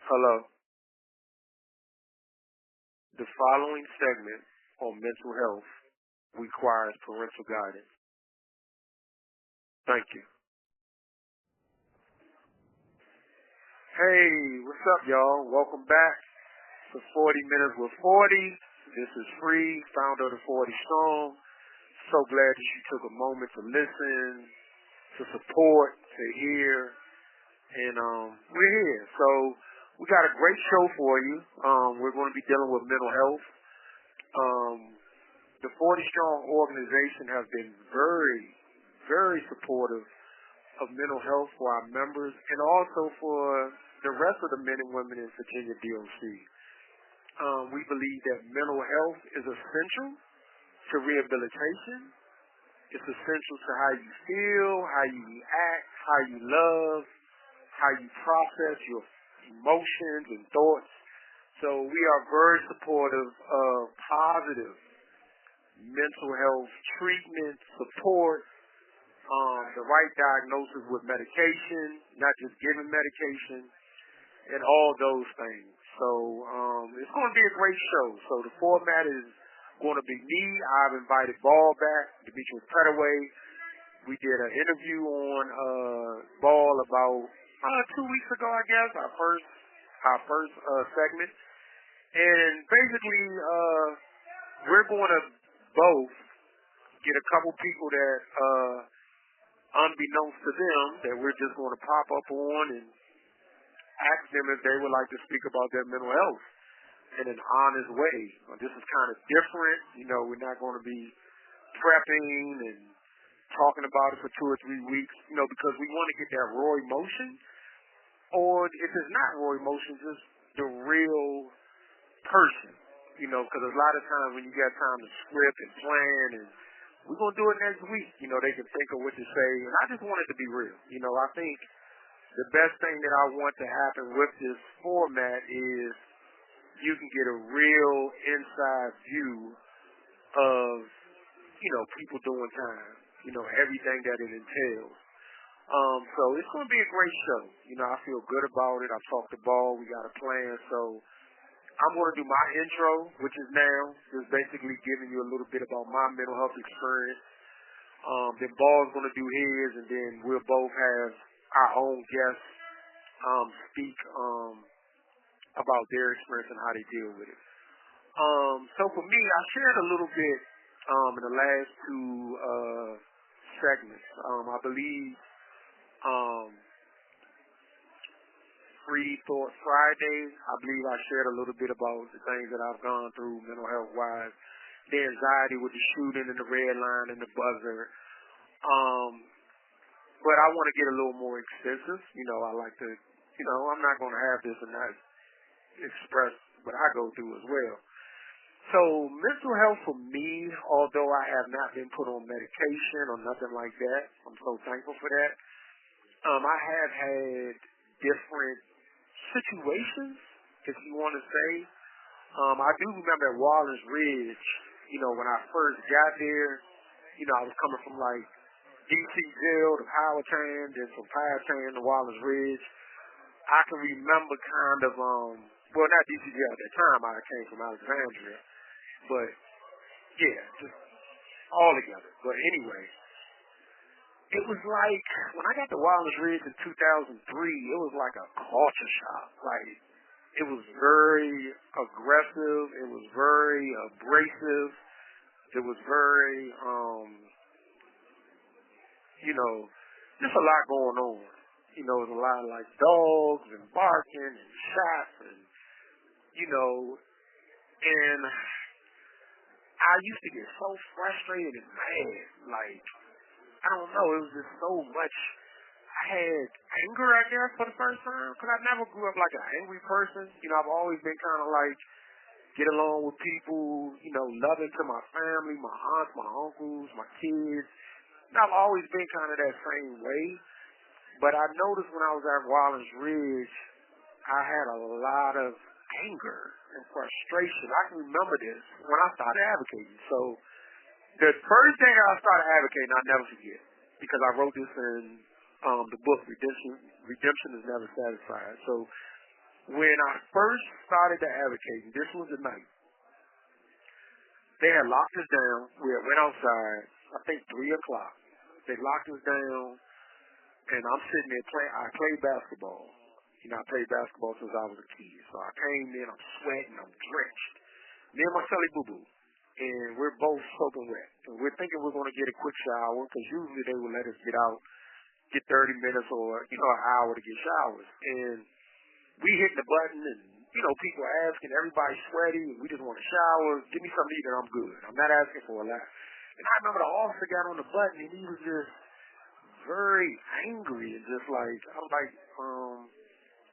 Hello. The following segment on mental health requires parental guidance. Thank you. Hey, what's up, y'all? Welcome back to 40 Minutes with 40. This is Free, founder of the 40 Strong. So glad that you took a moment to listen, to support, to hear, and we're here. So we got a great show for you. We're going to be dealing with mental health. The 40 Strong organization has been very, very supportive of mental health for our members and also for the rest of the men and women in Virginia DOC. We believe that mental health is essential to rehabilitation. It's essential to how you feel, how you react, how you love, how you process your emotions and thoughts. So we are very supportive of positive mental health treatment, support, the right diagnosis with medication, not just giving medication, and all those things. So it's going to be a great show. So the format is going to be me. I've invited Ball back, Demetrius Petaway. We did an interview on Ball about 2 weeks ago, I guess, our first segment. And basically, we're going to both get a couple people that, unbeknownst to them, that we're just going to pop up on and ask them if they would like to speak about their mental health in an honest way. This is kind of different. You know, we're not going to be prepping and talking about it for 2 or 3 weeks, you know, because we want to get that raw emotion. Or if it's not raw emotion, just the real person, you know, because a lot of times when you got time to script and plan, and we're going to do it next week, you know, they can think of what to say. And I just want it to be real. You know, I think the best thing that I want to happen with this format is you can get a real inside view of, you know, people doing time, you know, everything that it entails. So it's going to be a great show. You know, I feel good about it. I talked to Ball. We got a plan. So I'm going to do my intro, which is now, just basically giving you a little bit about my mental health experience. Then Ball's going to do his, and then we'll both have our own guests speak about their experience and how they deal with it. So for me, I shared a little bit in the last two segments. I believe Free Thought Friday, I believe I shared a little bit about the things that I've gone through mental health wise, the anxiety with the shooting and the red line and the buzzer. But I want to get a little more extensive. You know, I like to, you know, I'm not going to have this and not express what I go through as well. So mental health for me, although I have not been put on medication or nothing like that, I'm so thankful for that. I have had different situations, if you want to say. I do remember at Wallace Ridge, you know, when I first got there, you know, I was coming from like DC jail to Powhatan, then from Powhatan to Wallace Ridge. I can remember kind of, well, not DC jail at that time, I came from Alexandria, but yeah, just all together. But anyway, it was like, when I got to Wallace Ridge in 2003, it was like a culture shock. Like, it was very aggressive. It was very abrasive. It was very, you know, just a lot going on. You know, there's a lot of like dogs and barking and shots and, you know, and I used to get so frustrated and mad. Like, I don't know, it was just so much. I had anger, I guess, for the first time, because I never grew up like an angry person. You know, I've always been kind of like, get along with people, you know, loving to my family, my aunts, my uncles, my kids. And I've always been kind of that same way. But I noticed when I was at Wallace Ridge, I had a lot of anger and frustration. I can remember this when I started advocating. So the first thing I started advocating, I'll never forget, because I wrote this in the book, Redemption is Never Satisfied. So When I first started to advocate, this was the night, they had locked us down. We had went outside, I think 3 o'clock. They locked us down, and I'm sitting there playing. I played basketball. You know, I played basketball since I was a kid. So I came in, I'm sweating, I'm drenched. Me and my celly boo-boo. And we're both soaking wet. And we're thinking we're going to get a quick shower, because usually they would let us get out, get 30 minutes or, you know, an hour to get showers. And we hit the button, and, you know, people are asking, everybody's sweaty, and we just want a shower. Give me something to eat and I'm good. I'm not asking for a lot. And I remember the officer got on the button, and he was just very angry and just like, I was like,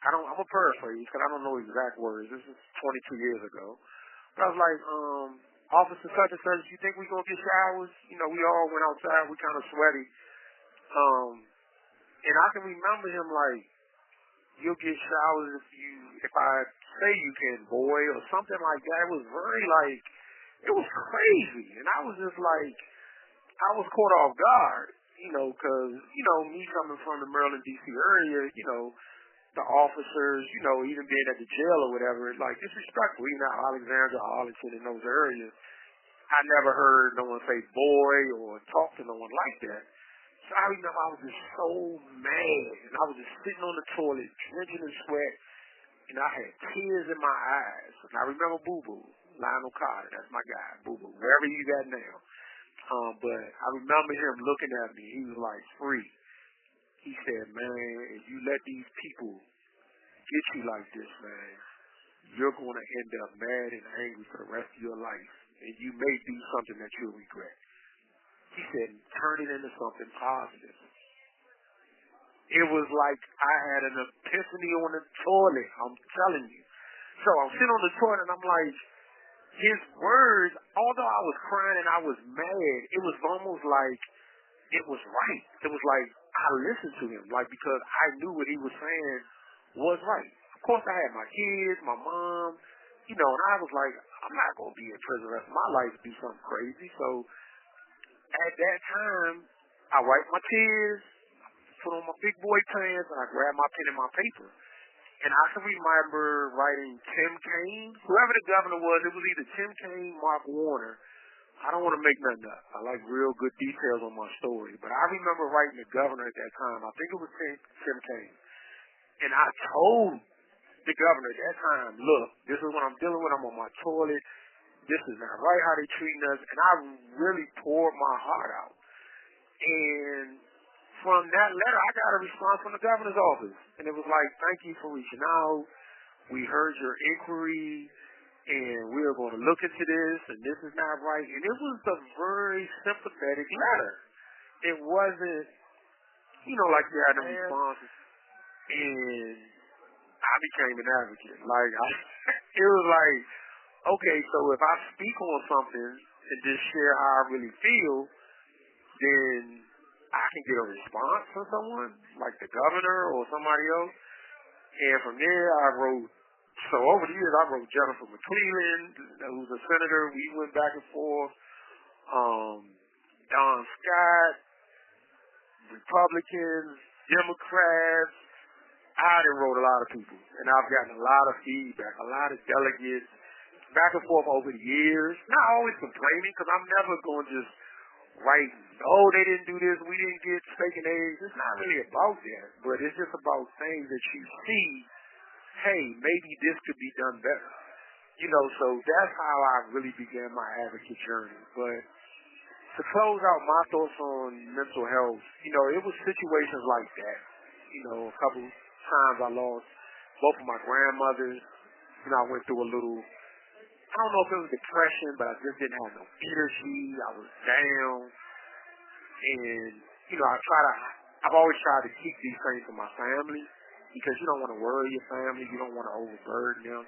I'm a paraphrase, because I don't know exact words. This is 22 years ago. But I was like, Officer such and such, you think we going to get showers? You know, we all went outside. We kind of sweaty. And I can remember him like, you'll get showers if I say you can, boy, or something like that. It was very like, it was crazy. And I was just like, I was caught off guard, you know, because, you know, me coming from the Maryland, D.C. area, you know, the officers, you know, even being at the jail or whatever, like, disrespectful, even at Alexandria, Arlington, in those areas. I never heard no one say boy or talk to no one like that. So I remember I was just so mad, and I was just sitting on the toilet, drenching in sweat, and I had tears in my eyes. And I remember Boo Boo, Lionel Carter, that's my guy, Boo Boo, wherever he's at now. But I remember him looking at me. He was like, free. He said, man, if you let these people get you like this, man, you're going to end up mad and angry for the rest of your life. And you may do something that you'll regret. He said, turn it into something positive. It was like I had an epiphany on the toilet, I'm telling you. So I'm sitting on the toilet and I'm like, his words, although I was crying and I was mad, it was almost like it was right. It was like I listened to him, like, because I knew what he was saying was right. Of course, I had my kids, my mom, you know, and I was like, I'm not going to be in prison the rest of my life to do something crazy. So at that time, I wiped my tears, put on my big boy pants, and I grabbed my pen and my paper. And I can remember writing Tim Kaine, whoever the governor was, it was either Tim Kaine, Mark Warner. I don't want to make nothing up. I like real good details on my story. But I remember writing the governor at that time. I think it was Tim Kaine. And I told the governor at that time, look, this is what I'm dealing with. I'm on my toilet. This is not right how they treating us. And I really poured my heart out. And from that letter, I got a response from the governor's office. And it was like, thank you for reaching out. We heard your inquiry, and we're going to look into this, and this is not right. And it was a very sympathetic letter. It wasn't, you know, like you had a response. And I became an advocate. Like, it was like, okay, so if I speak on something and just share how I really feel, then I can get a response from someone, like the governor or somebody else. And from there, I wrote, so over the years, I wrote Jennifer McClellan, who's a senator. We went back and forth. Don Scott, Republicans, Democrats. I done wrote a lot of people, and I've gotten a lot of feedback, a lot of delegates, back and forth over the years. Not always complaining, because I'm never going to just write, oh, they didn't do this, we didn't get steak and eggs. It's not really about that, but it's just about things that you see, hey, maybe this could be done better. You know, so that's how I really began my advocate journey. But to close out my thoughts on mental health, you know, it was situations like that. You know, a couple times I lost both of my grandmothers. You know, I went through a little, I don't know if it was depression, but I just didn't have no energy. I was down. And, you know, I've always tried to keep these things from my family, because you don't want to worry your family. You don't want to overburden them.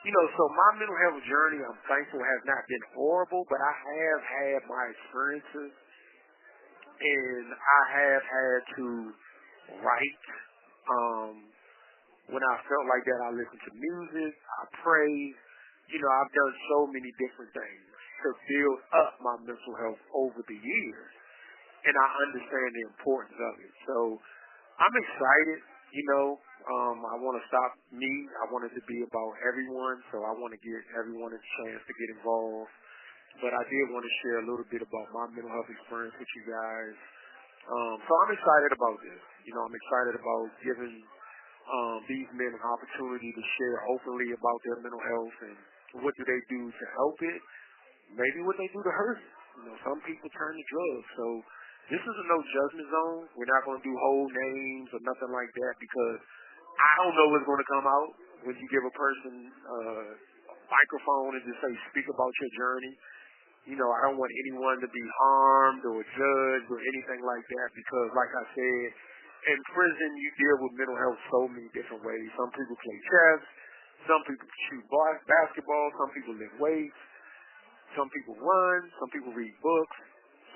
You know, so my mental health journey, I'm thankful, has not been horrible, but I have had my experiences, and I have had to write. When I felt like that, I listened to music, I prayed. You know, I've done so many different things to build up my mental health over the years, and I understand the importance of it. So I'm excited, you know, I want to stop me. I want it to be about everyone, so I want to give everyone a chance to get involved. But I did want to share a little bit about my mental health experience with you guys. So I'm excited about this. I'm excited about giving these men an opportunity to share openly about their mental health and what do they do to help it, maybe what they do to hurt it. Some people turn to drugs. So this is a no judgment zone. We're not going to do whole names or nothing like that because I don't know what's going to come out when you give a person a microphone and just say, speak about your journey. I don't want anyone to be harmed or judged or anything like that because, like I said, in prison you deal with mental health so many different ways. Some people play chess, some people shoot basketball, some people lift weights, some people run, some people read books,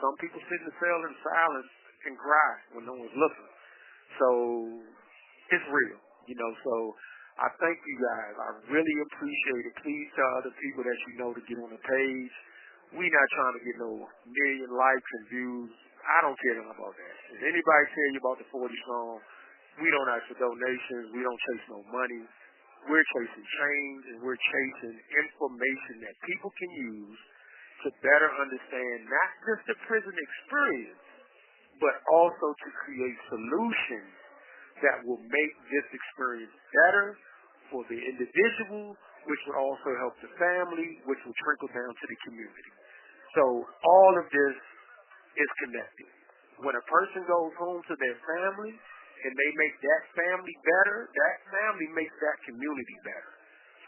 some people sit in the cell in silence and cry when no one's looking. So it's real, so I thank you guys. I really appreciate it. Please tell other people that you know to get on the page. We not trying to get no million likes and views. I don't care nothing about that. If anybody tell you about the 40 Strong, we don't ask for donations. We don't chase no money. We're chasing change, and we're chasing information that people can use to better understand not just the prison experience, but also to create solutions that will make this experience better for the individual, which will also help the family, which will trickle down to the community. So all of this is connected. When a person goes home to their family and they make that family better, that family makes that community better.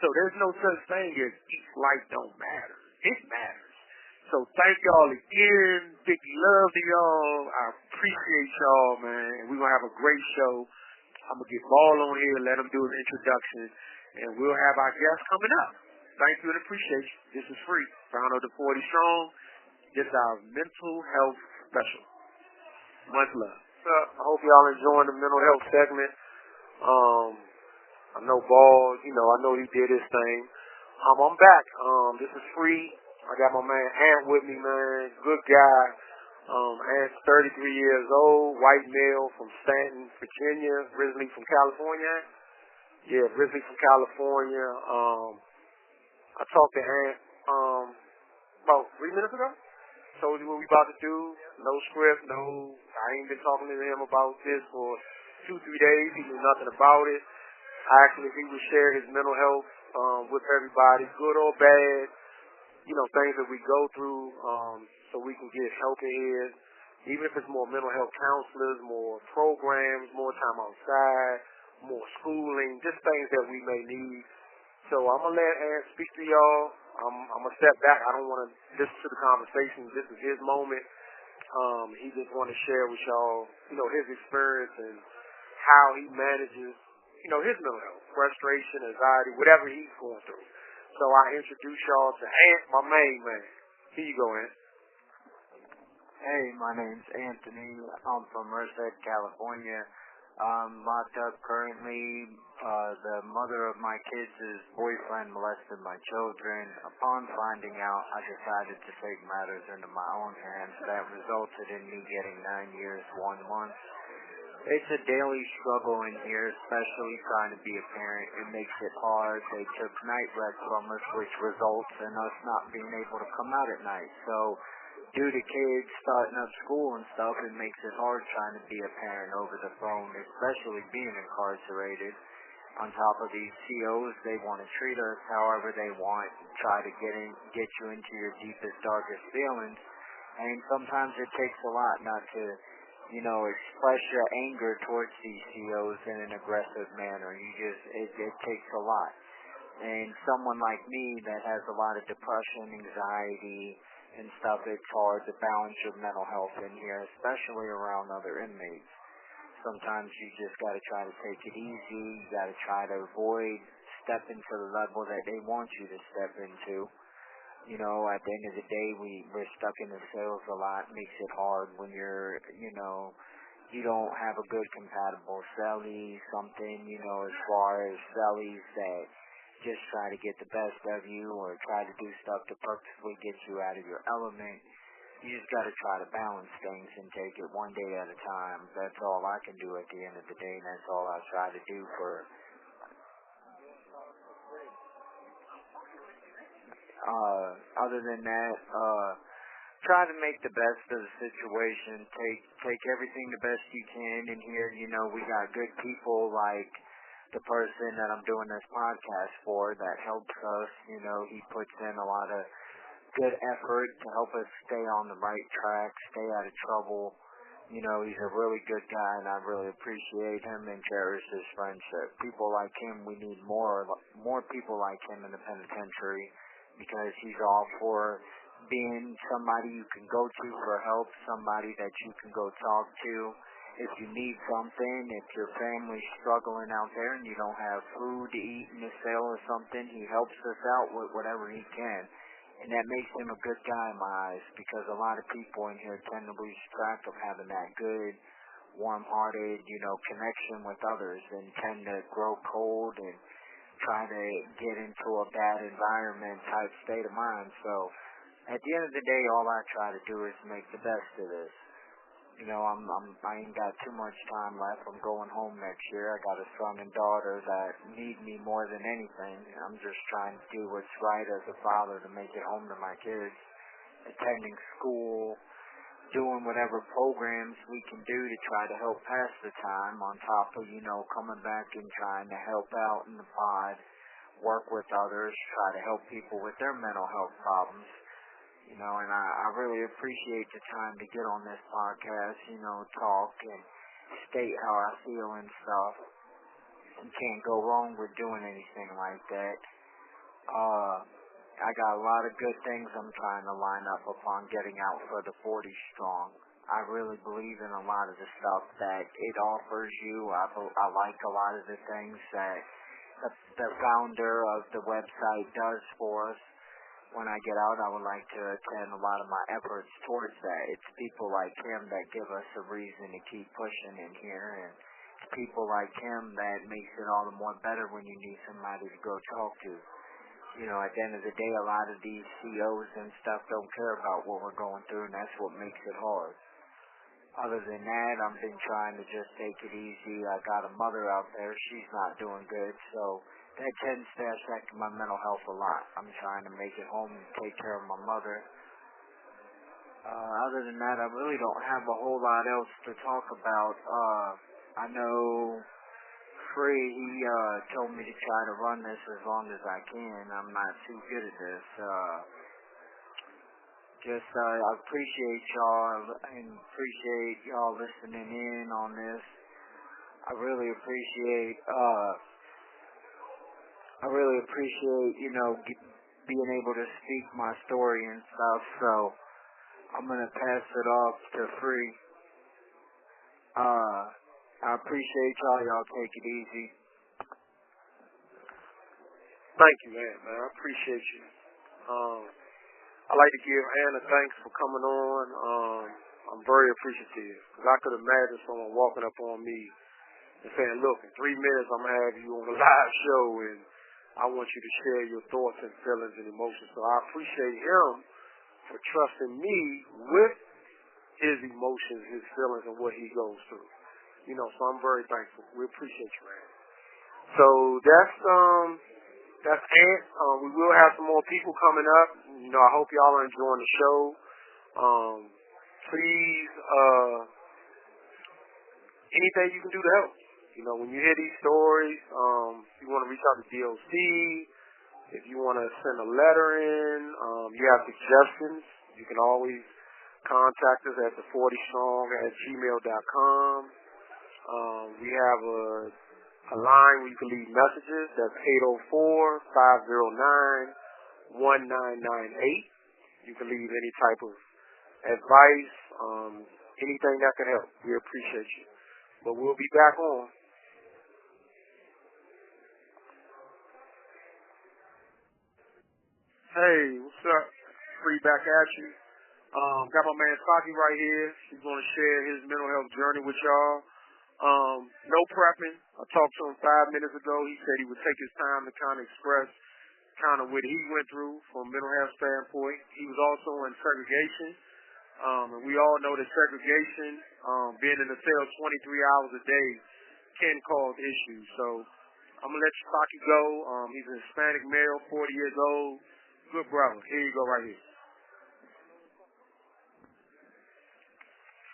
So there's no such thing as each life don't matter. It matters. So thank y'all again. Big love to y'all. I appreciate y'all, man. We're going to have a great show. I'm going to get Ball on here, let him do an introduction, and we'll have our guests coming up. Thank you and appreciate you. This is Free, founder of the 40 Strong. This is our mental health special. Much love. I hope y'all enjoying the mental health segment. I know Ball, I know he did his thing. I'm back. This is Free. I got my man Ant with me, man. Good guy. Ant's 33 years old, white male from Stanton, Virginia, originally from California. Yeah, originally from California. I talked to Ant about 3 minutes ago. Told you what we about to do. No script, I ain't been talking to him about this for 2-3 days. He knew nothing about it. Actually, he would share his mental health with everybody, good or bad, things that we go through so we can get help in here. Even if it's more mental health counselors, more programs, more time outside, more schooling, just things that we may need. So I'm going to let Ant speak to y'all. I'm going to step back. I don't want to listen to the conversation. This is his moment. He just want to share with y'all, his experience and how he manages, his mental health, frustration, anxiety, whatever he's going through. So I introduce y'all to Ant, my main man. Here you go, Ant. Hey, my name's Anthony. I'm from Merced, California. Locked up currently. The mother of my kids' boyfriend molested my children. Upon finding out, I decided to take matters into my own hands. That resulted in me getting 9 years, 1 month. It's a daily struggle in here, especially trying to be a parent. It makes it hard. They took night rest from us, which results in us not being able to come out at night. So due to kids starting up school and stuff, it makes it hard trying to be a parent over the phone, especially being incarcerated. On top of these COs, they want to treat us however they want, try to get you into your deepest, darkest feelings. And sometimes it takes a lot not to, express your anger towards these COs in an aggressive manner. It takes a lot. And someone like me that has a lot of depression, anxiety, and stuff, it's hard to balance your mental health in here, especially around other inmates. Sometimes you just got to try to take it easy. You got to try to avoid stepping to the level that they want you to step into. At the end of the day, we're stuck in the cells a lot. It makes it hard when you're, you don't have a good compatible cellie, something, as far as cellies that just try to get the best of you or try to do stuff to purposely get you out of your element. you just got to try to balance things and take it one day at a time. That's all I can do at the end of the day, and that's all I try to do for. Other than that, try to make the best of the situation. Take everything the best you can in here. You know, we got good people like the person that I'm doing this podcast for that helps us. You know, he puts in a lot of good effort to help us stay on the right track, stay out of trouble. You know, he's a really good guy, and I really appreciate him and cherish his friendship. People like him, we need more people like him in the penitentiary, because he's all for being somebody you can go to for help, somebody that you can go talk to. If you need something, if your family's struggling out there and you don't have food to eat in the cell or something, he helps us out with whatever he can. And that makes him a good guy in my eyes, because a lot of people in here tend to lose track of having that good, warm-hearted, you know, connection with others, and tend to grow cold and try to get into a bad environment type state of mind. So at the end of the day, all I try to do is make the best of this. You know, I ain't got too much time left. I'm going home next year. I got a son and daughter that need me more than anything. I'm just trying to do what's right as a father to make it home to my kids, attending school, doing whatever programs we can do to try to help pass the time, on top of, you know, coming back and trying to help out in the pod, work with others, try to help people with their mental health problems. You know, and I really appreciate the time to get on this podcast, you know, talk and state how I feel and stuff. You can't go wrong with doing anything like that. I got a lot of good things I'm trying to line up upon getting out for the 40 Strong. I really believe in a lot of the stuff that it offers you. I like a lot of the things that the founder of the website does for us. When I get out, I would like to attend a lot of my efforts towards that. It's people like him that give us a reason to keep pushing in here, and it's people like him that makes it all the more better when you need somebody to go talk to. You know, at the end of the day, a lot of these CEOs and stuff don't care about what we're going through, and that's what makes it hard. Other than that, I've been trying to just take it easy. I got a mother out there. She's not doing good, so that tends to affect my mental health a lot. I'm trying to make it home and take care of my mother. Other than that, I really don't have a whole lot else to talk about. I know Free, he told me to try to run this as long as I can. I'm not too good at this. I appreciate y'all and appreciate y'all listening in on this. I really appreciate, you know, being able to speak my story and stuff, so I'm going to pass it off to Free. I appreciate y'all. Y'all take it easy. Thank you, man. I appreciate you. I'd like to give Anna thanks for coming on. I'm very appreciative, because I could imagine someone walking up on me and saying, look, in 3 minutes I'm going to have you on a live show, and I want you to share your thoughts and feelings and emotions. So I appreciate him for trusting me with his emotions, his feelings, and what he goes through. You know, so I'm very thankful. We appreciate you, man. So that's Ant. We will have some more people coming up. You know, I hope y'all are enjoying the show. Please, anything you can do to help. You know, when you hear these stories, if you want to reach out to DOC, if you want to send a letter in, you have suggestions, you can always contact us at the40strong@gmail.com. We have a line where you can leave messages. That's 804-509-1998. You can leave any type of advice, anything that can help. We appreciate you. But we'll be back on. Hey, what's up? Free back at you. Got my man Saki right here. He's going to share his mental health journey with y'all. No prepping. I talked to him 5 minutes ago. He said he would take his time to kind of express kind of what he went through from a mental health standpoint. He was also in segregation And we all know that segregation, being in the cell 23 hours a day, can cause issues. So I'm going to let Saki go. He's a Hispanic male, 40 years old. Good brother. Here you go right here.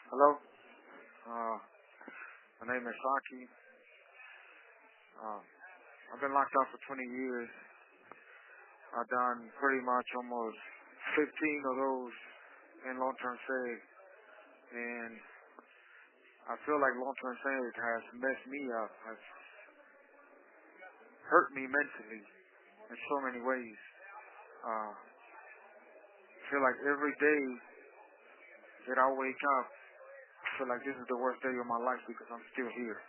Hello. My name is Saki. I've been locked up for 20 years. I've done pretty much almost 15 of those in long-term save. And I feel like long-term save has messed me up, has hurt me mentally in so many ways. I feel like every day that I wake up, I feel like this is the worst day of my life because I'm still here.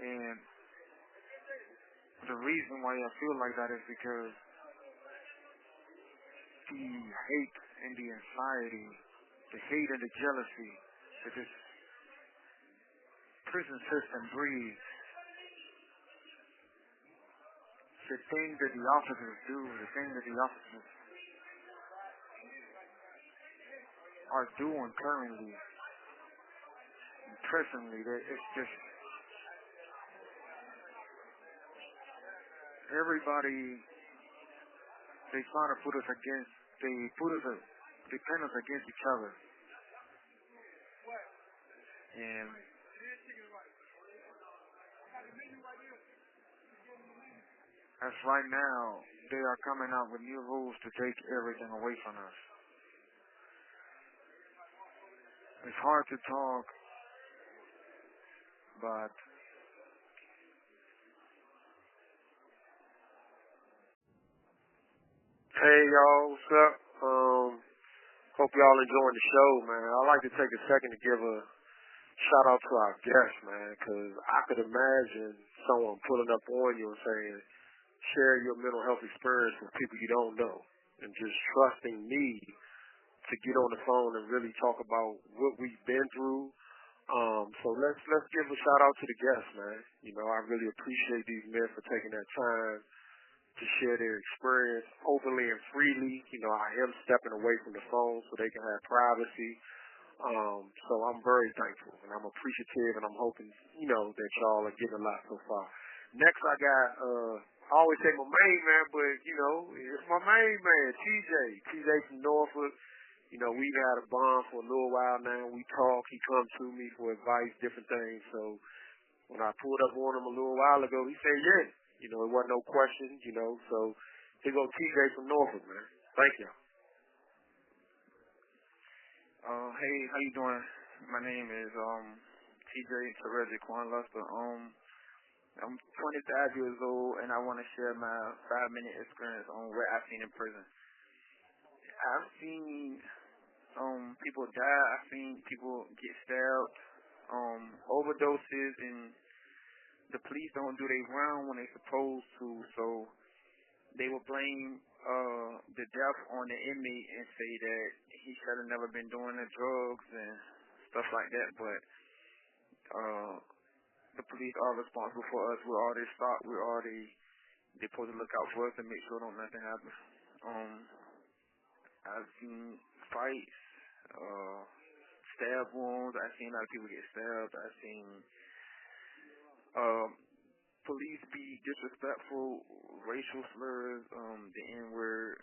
And the reason why I feel like that is because the hate and the anxiety, the hate and the jealousy that this prison system breeds, the thing that the officers do, the thing that the officers are doing currently, presently, that it's just everybody, they try to put us against, they pin us against each other. And as right now, they are coming out with new rules to take everything away from us. It's hard to talk, but Hey y'all, what's up? Hope y'all enjoying the show, man. I'd like to take a second to give a shout out to our guests, man, because I could imagine someone pulling up on you and saying, share your mental health experience with people you don't know, and just trusting me to get on the phone and really talk about what we've been through. So let's give a shout out to the guests, man. You know, I really appreciate these men for taking that time to share their experience openly and freely. You know, I am stepping away from the phone so they can have privacy. So I'm very thankful and I'm appreciative, and I'm hoping, you know, that y'all are getting a lot so far. Next I got, I always say my main man, but you know, it's my main man, TJ from Norfolk. You know, we've had a bond for a little while now. We talk, he comes to me for advice, different things. So when I pulled up on him a little while ago, he said, yeah. You know, it wasn't no question, you know. So here go TJ from Norfolk, man. Thank you. Hey, how you doing? My name is TJ Terezi Quan Luster. I'm 25 years old, and I want to share my 5-minute experience on what I've seen in prison. I've seen people die. I've seen people get stabbed, overdoses, and the police don't do their round when they're supposed to, so they will blame the death on the inmate and say that he should have never been doing the drugs and stuff like that, but the police are responsible for us. We're already stopped. They're supposed to look out for us and make sure don't nothing happen. I've seen fights, stab wounds. I've seen a lot of people get stabbed. I've seen police be disrespectful, racial slurs, the N-word.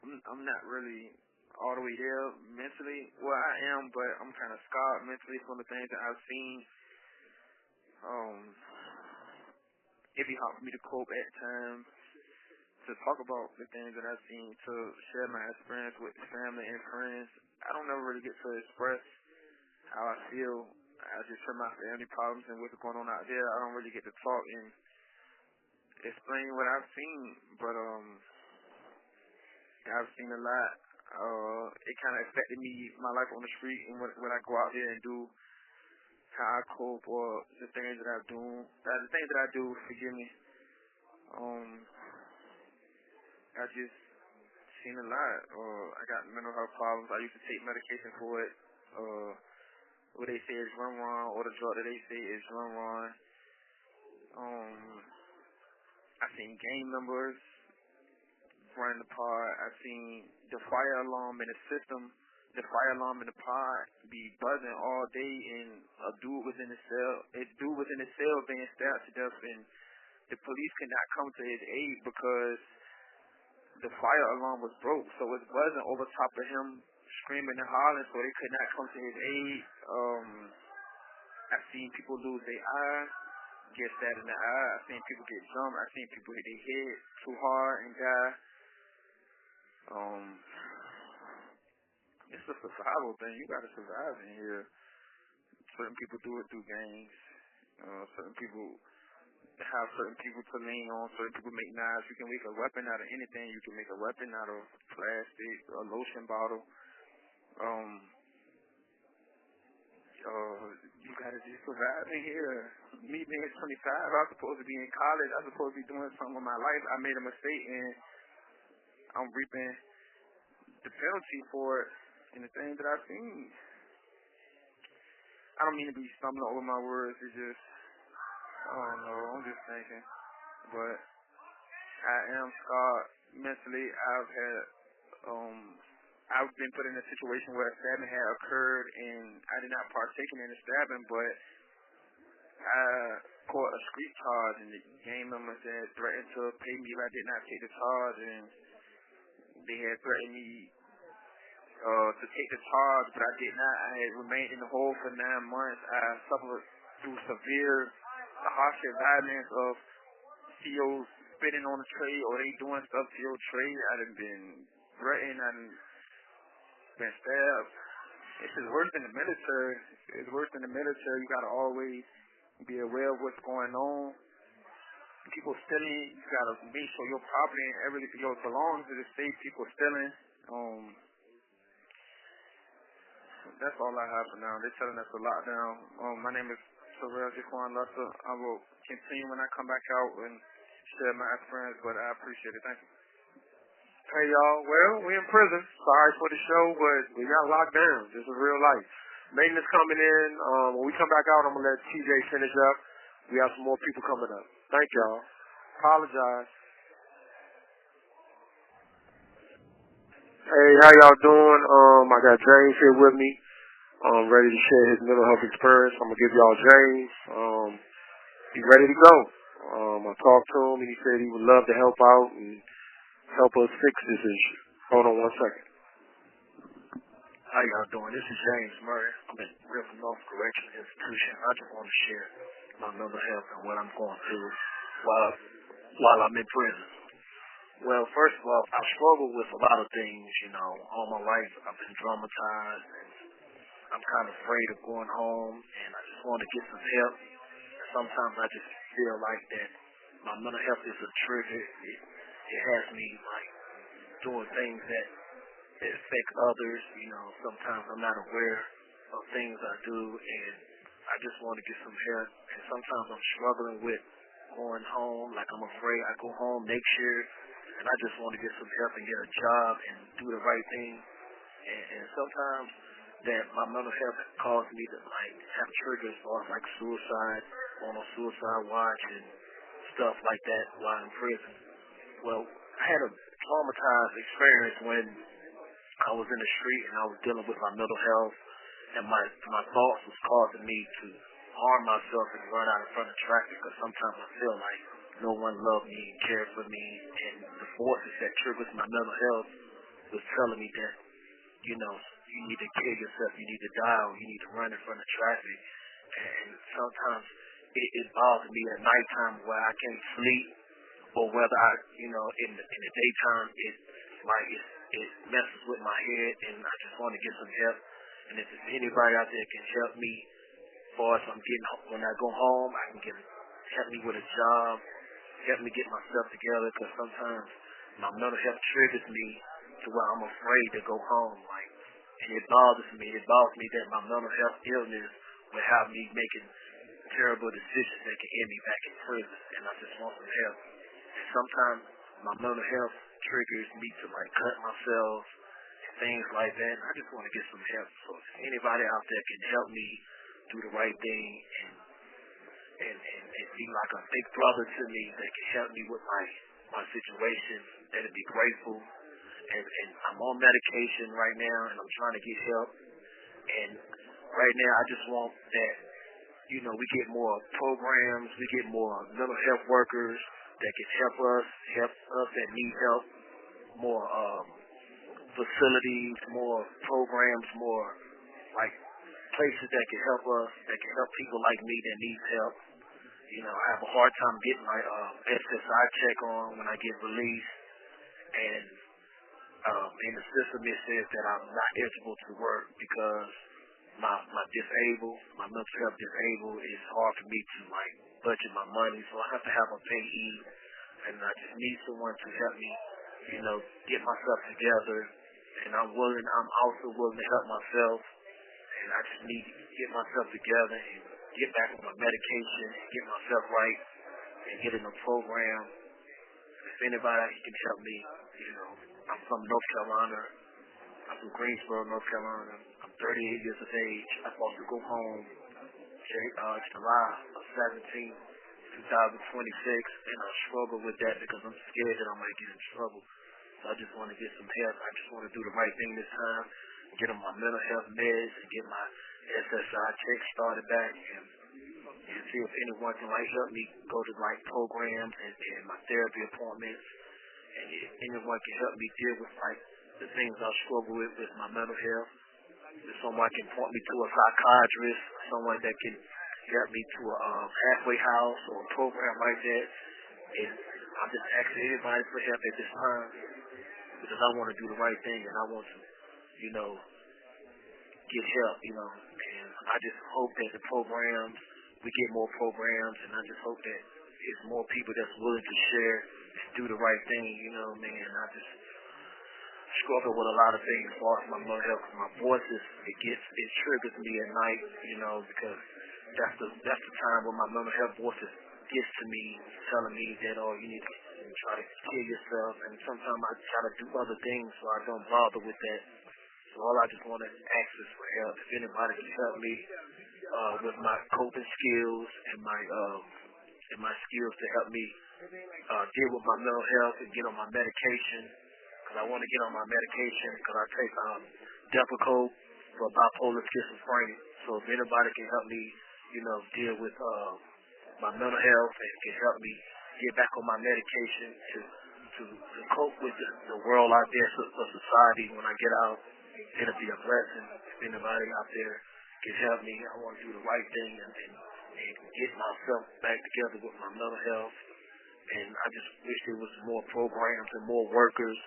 I'm not really all the way there mentally. Well, I am, but I'm kind of scarred mentally from the things that I've seen. It'd be hard for me to cope at times to talk about the things that I've seen, to share my experience with family and friends. I don't ever really get to express how I feel. I just share my family problems and what's going on out there. I don't really get to talk and explain what I've seen, but I've seen a lot. It kind of affected me, my life on the street, and when I go out there and do, how I cope, or the things that I do. Forgive me. I just seen a lot. I got mental health problems. I used to take medication for it. What they say is run, or the drug that they say is run. I seen gang members running the pod, I seen the fire alarm in the system, the fire alarm in the pod be buzzing all day, and a dude was in the cell being stabbed to death, and the police could not come to his aid because the fire alarm was broke, so it's buzzing over top of him, screaming and hollering, so they could not come to his aid. I've seen people lose their eye, get stabbed in the eye. I've seen people get jumped. I've seen people hit their head too hard and die. It's a survival thing. You gotta survive in here. Certain people do it through gangs. Certain people have certain people to lean on. Certain people make knives. You can make a weapon out of anything. You can make a weapon out of plastic, a lotion bottle. You gotta just survive in here. Me being 25, I was supposed to be in college. I was supposed to be doing something with my life. I made a mistake, and I'm reaping the penalty for it. And the thing that I've seen, I don't mean to be stumbling over my words. It's just, I don't know. I'm just thinking, but I am scarred mentally. I've been put in a situation where a stabbing had occurred, and I did not partake in the stabbing, but I caught a street charge, and the gang members had threatened to pay me if I did not take the charge, and they had threatened me to take the charge, but I did not. I had remained in the hole for 9 months. I suffered through severe, harsh environments of COs spitting on the tray, or they doing stuff to your tray. I done been threatened. I done been stabbed. This is worse than the military. It's worse than the military. You gotta always be aware of what's going on. People stealing, you gotta make sure your property and everything, your belongings is safe. People stealing. That's all I have for now. They're telling us to lock down. My name is Terrell Jaquan Luster. I will continue when I come back out and share my experience, but I appreciate it. Thank you. Hey, y'all. Well, we in prison. Sorry for the show, but we got locked down. This is real life. Maintenance coming in. When we come back out, I'm going to let TJ finish up. We have some more people coming up. Thank y'all. Apologize. Hey, how y'all doing? I got James here with me. Ready to share his mental health experience. I'm going to give y'all James. He's ready to go. I talked to him, and he said he would love to help out and help us fix this issue. Hold on 1 second. How y'all doing? This is James Murray. I'm at River North Correctional Institution. I just want to share my mental health and what I'm going through while I'm in prison. Well, first of all, I struggle with a lot of things, all my life. I've been traumatized, and I'm kind of afraid of going home, and I just want to get some help. Sometimes I just feel like that my mental health is a trigger. It has me, doing things that affect others. Sometimes I'm not aware of things I do, and I just want to get some help. And sometimes I'm struggling with going home. I'm afraid I go home next year, and I just want to get some help and get a job and do the right thing. And sometimes that my mental health caused me to have triggers for suicide, on a suicide watch and stuff like that while in prison. Well, I had a traumatized experience when I was in the street and I was dealing with my mental health, and my thoughts was causing me to harm myself and run out in front of traffic, because sometimes I feel like no one loved me and cared for me, and the forces that triggers my mental health was telling me that, you need to kill yourself, you need to die, or you need to run in front of traffic. And sometimes it bothers me at nighttime where I can't sleep, or whether I, in the daytime, it messes with my head, and I just want to get some help. And if there's anybody out there can help me, when I go home, I can help me with a job, help me get myself together, because sometimes my mental health triggers me to where I'm afraid to go home, and it bothers me. It bothers me that my mental health illness will have me making terrible decisions that can end me back in prison, and I just want some help. And sometimes my mental health triggers me to cut myself and things like that, and I just want to get some help. So if anybody out there can help me do the right thing and be like a big brother to me that can help me with my situation, that'd be grateful. And I'm on medication right now, and I'm trying to get help. And right now, I just want that, we get more programs, we get more mental health workers that can help us that need help, more facilities, more programs, more like places that can help us, that can help people like me that need help. I have a hard time getting my SSI check on when I get released, and in the system it says that I'm not eligible to work because my mental health disabled. It's hard for me to budget my money, so I have to have a payee, and I just need someone to help me, get myself together. And I'm also willing to help myself, and I just need to get myself together and get back on my medication, get myself right, and get in a program. If anybody can help me, I'm from North Carolina. I'm from Greensboro, North Carolina. I'm 38 years of age. I'm supposed to go home July 17th, 2026, and I struggle with that because I'm scared that I might get in trouble. So I just want to get some help. I just want to do the right thing this time, get on my mental health meds, and get my SSI check started back, and see if anyone can help me go to programs and my therapy appointments, and if anyone can help me deal with the things I struggle with my mental health. If someone can point me to a psychiatrist, someone that can help me to a halfway house or a program like that, and I'm just asking anybody for help at this time because I want to do the right thing and I want to, get help, and I just hope that we get more programs, and I just hope that there's more people that's willing to share and do the right thing, I just struggle with a lot of things as far as my mental health. My voice it triggers me at night, because that's the time when my mental health voice gets to me, telling me that, you need to try to kill yourself, and sometimes I try to do other things so I don't bother with that. So all I just want to ask is for help. If anybody can help me with my coping skills and my skills to help me deal with my mental health and get on my medication, because I want to get on my medication because I take Depakote for bipolar schizophrenia. So if anybody can help me, deal with my mental health and can help me get back on my medication to cope with the world out there, for society when I get out, it'll be a blessing. If anybody out there can help me, I want to do the right thing and get myself back together with my mental health. And I just wish there was more programs and more workers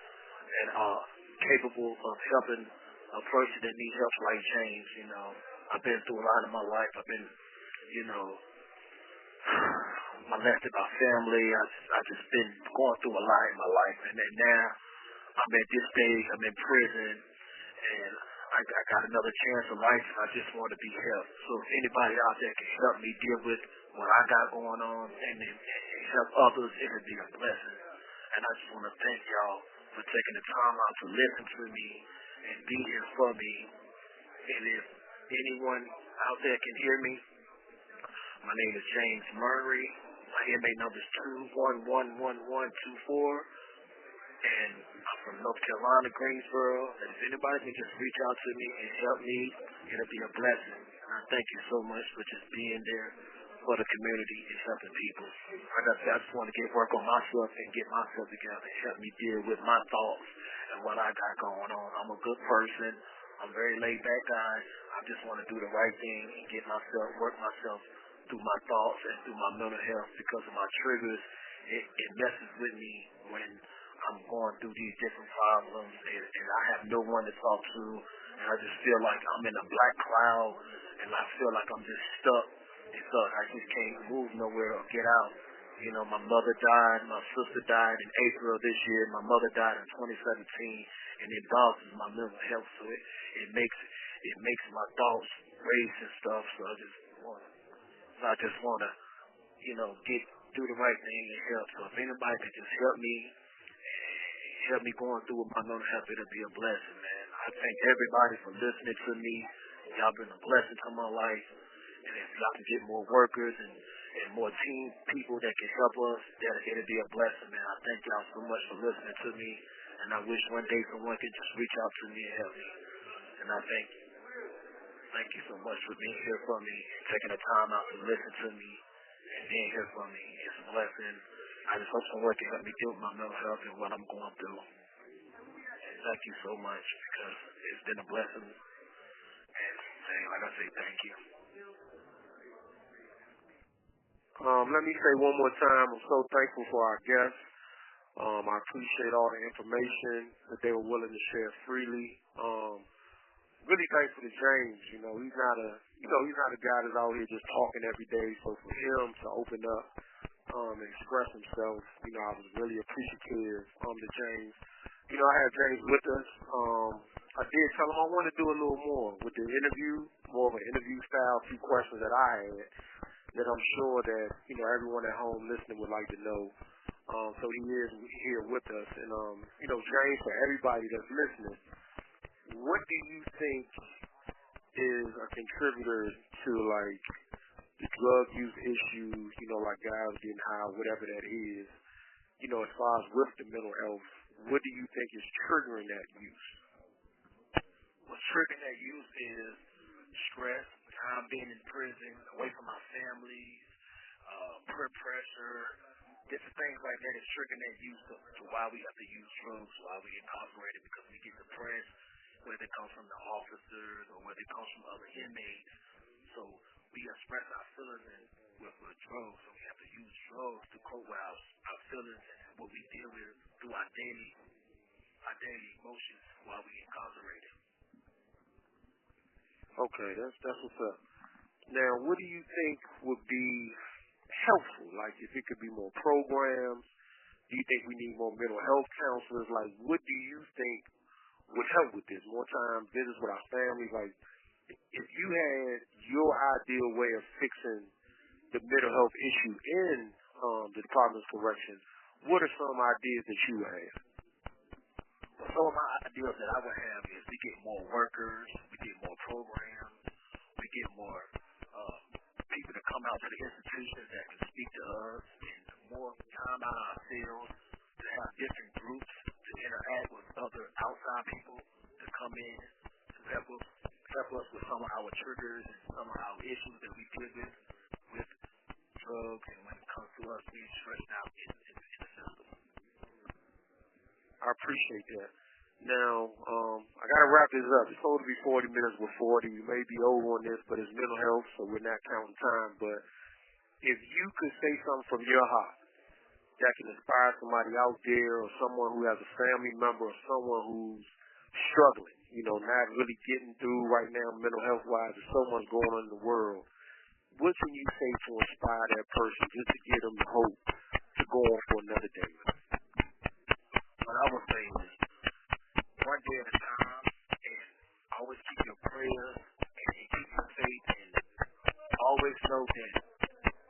that are capable of helping a person that needs help like James. I've been through a lot in my life. I've been, molested by family. I just been going through a lot in my life, and then now I'm at this stage. I'm in prison, and I got another chance of life. I just want to be helped. So if anybody out there can help me deal with what I got going on and help others, it would be a blessing. And I just want to thank y'all for taking the time out to listen to me and be here for me. And if anyone out there can hear me, my name is James Murray. My MA number is 2111124. And I'm from North Carolina, Greensboro. And if anybody can just reach out to me and help me, it'll be a blessing. And I thank you so much for just being there for the community and helping people. Like I said, I just want to work on myself and get myself together and help me deal with my thoughts and what I got going on. I'm a good person. I'm a very laid back guy. I just want to do the right thing and work myself through my thoughts and through my mental health because of my triggers. It messes with me when I'm going through these different problems and I have no one to talk to, and I just feel like I'm in a black cloud and I feel like I'm just stuck. I just can't move nowhere or get out. My mother died, my sister died in April of this year, my mother died in 2017, and it bothers my mental health, so it makes my thoughts race and stuff, so I just want to, do the right thing and help. So if anybody could just help me going through with my mental health, it'll be a blessing, man. I thank everybody for listening to me. Y'all been a blessing to my life. And if y'all can get more workers and and more team people that can help us, that it'll be a blessing, man. I thank y'all so much for listening to me, and I wish one day someone could just reach out to me and help me. And I thank you. Thank you so much for being here for me, taking the time out to listen to me, and being here for me. It's a blessing. I just hope someone can help me deal with my mental health and what I'm going through. And thank you so much, because it's been a blessing. And like I say, thank you. Let me say one more time, I'm so thankful for our guests. I appreciate all the information that they were willing to share freely. Really thankful to James. He's not a guy that's out here just talking every day. So for him to open up and express himself, I was really appreciative to James. I had James with us. I did tell him I want to do a little more with the interview, more of an interview style, a few questions that I had that I'm sure that, everyone at home listening would like to know. So he is here with us. And, James, for everybody that's listening, what do you think is a contributor to, like, the drug use issues, like guys getting high, whatever that is, as far as with the mental health, what do you think is triggering that use? What's triggering that use is stress, time being in prison, away from my family, peer pressure, different things like that is triggering that use to why we have to use drugs, why we incarcerated, because we get depressed, whether it comes from the officers or whether it comes from other inmates. So we express our feelings with drugs, so we have to use drugs to cope with our feelings and what we deal with through our daily emotions while we incarcerated. Okay, that's what's up. Now, what do you think would be helpful? Like, if it could be more programs, do you think we need more mental health counselors? Like, what do you think would help with this? More time, visits with our families? Like, if you had your ideal way of fixing the mental health issue in the Department of Corrections, what are some ideas that you would have? Some of my ideas that I would have is we get more workers, we get more programs, we get more people to come out to the institutions that can speak to us, and more time out of our cells to have different groups to interact with other outside people to come in to help us with some of our triggers and some of our issues that we deal with drugs and when it comes to us being stressed out in the system. I appreciate that. Now, I got to wrap this up. It's supposed to be 40 minutes with 40. We may be over on this, but it's mental health, so we're not counting time. But if you could say something from your heart that can inspire somebody out there or someone who has a family member or someone who's struggling, not really getting through right now mental health-wise, there's so much going on in the world, what can you say to inspire that person just to give them the hope to go on for another day? What I would say is one day at a time, and always keep your prayers and keep your faith, and always know that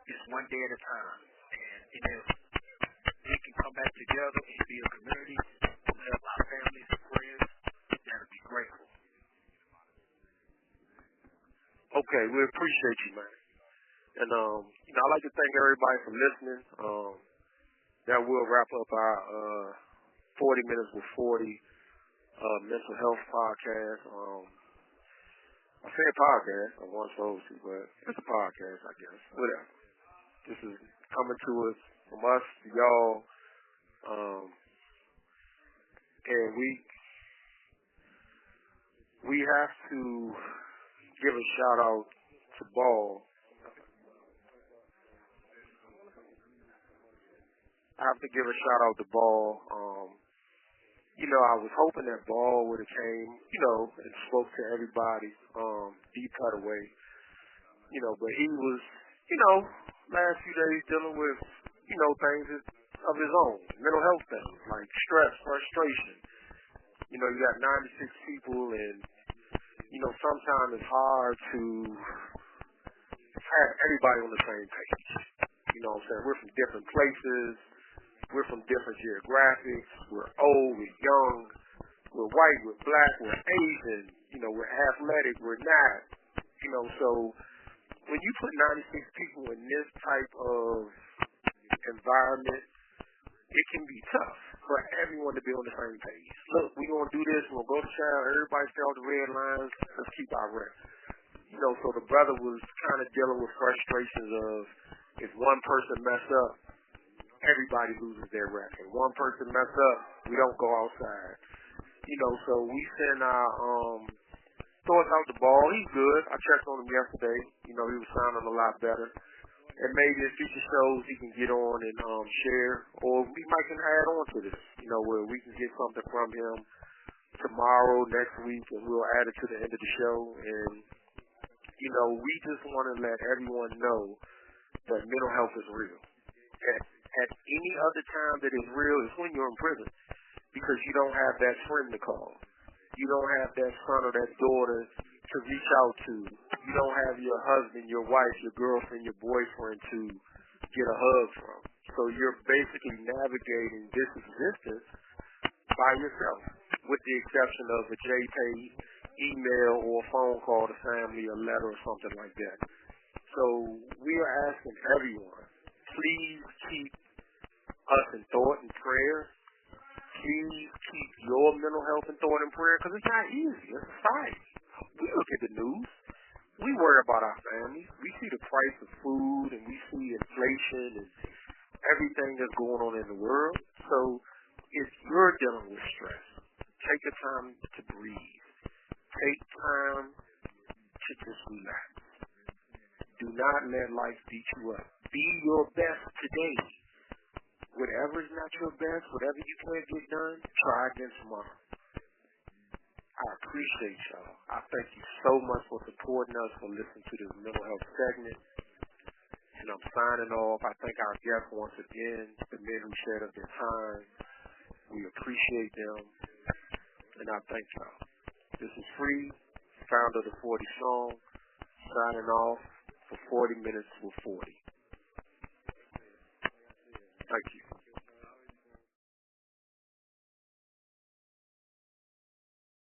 it's one day at a time. And if we can come back together and be a community to help our families and friends, that'll be grateful. Okay, we appreciate you, man. And I'd like to thank everybody for listening. That will wrap up our 40 minutes with 40 mental health podcast. I say a podcast, I wasn't supposed to, but it's a podcast, I guess. Whatever. This is coming to us from us to y'all. And we have to give a shout out to Ball. I have to give a shout out to Ball. I was hoping that Ball would have came, and spoke to everybody, deep cut away. But he was, last few days dealing with, things of his own, mental health things, like stress, frustration. You got 96 people, and, sometimes it's hard to have everybody on the same page. You know what I'm saying? We're from different places. We're from different geographics. We're old. We're young. We're white. We're black. We're Asian. We're athletic. We're not. So when you put 96 people in this type of environment, it can be tough for everyone to be on the same page. Look, we're going to do this. We're going to go to trial. Everybody stay off the red lines. Let's keep our rep. You know, so the brother was kind of dealing with frustrations of if one person mess up, everybody loses their rep. If one person mess up, we don't go outside. You know, so we send our thoughts out the ball. He's good. I checked on him yesterday. You know, he was sounding a lot better. And maybe in future shows he can get on and share, or we might can add on to this, you know, where we can get something from him tomorrow, next week, and we'll add it to the end of the show. And, you know, we just want to let everyone know that mental health is real. At any other time that it's real is when you're in prison, because you don't have that friend to call. You don't have that son or that daughter to reach out to. You don't have your husband, your wife, your girlfriend, your boyfriend to get a hug from. So you're basically navigating this existence by yourself, with the exception of a JPay email or a phone call to family, a letter or something like that. So we are asking everyone, please keep us in thought and prayer. Please keep your mental health in thought and prayer, because it's not easy. It's a fight. We look at the news. We worry about our families. We see the price of food, and we see inflation and everything that's going on in the world. So if you're dealing with stress, take the time to breathe. Take time to just relax. Do not let life beat you up. Be your best today. Whatever is not your best, whatever you can't get done, try again tomorrow. I appreciate y'all. I thank you so much for supporting us, for listening to this mental health segment. And I'm signing off. I thank our guests once again, the men who shared up their time. We appreciate them. And I thank y'all. This is Free, founder of the 40 Song, signing off for 40 Minutes with 40. Thank you.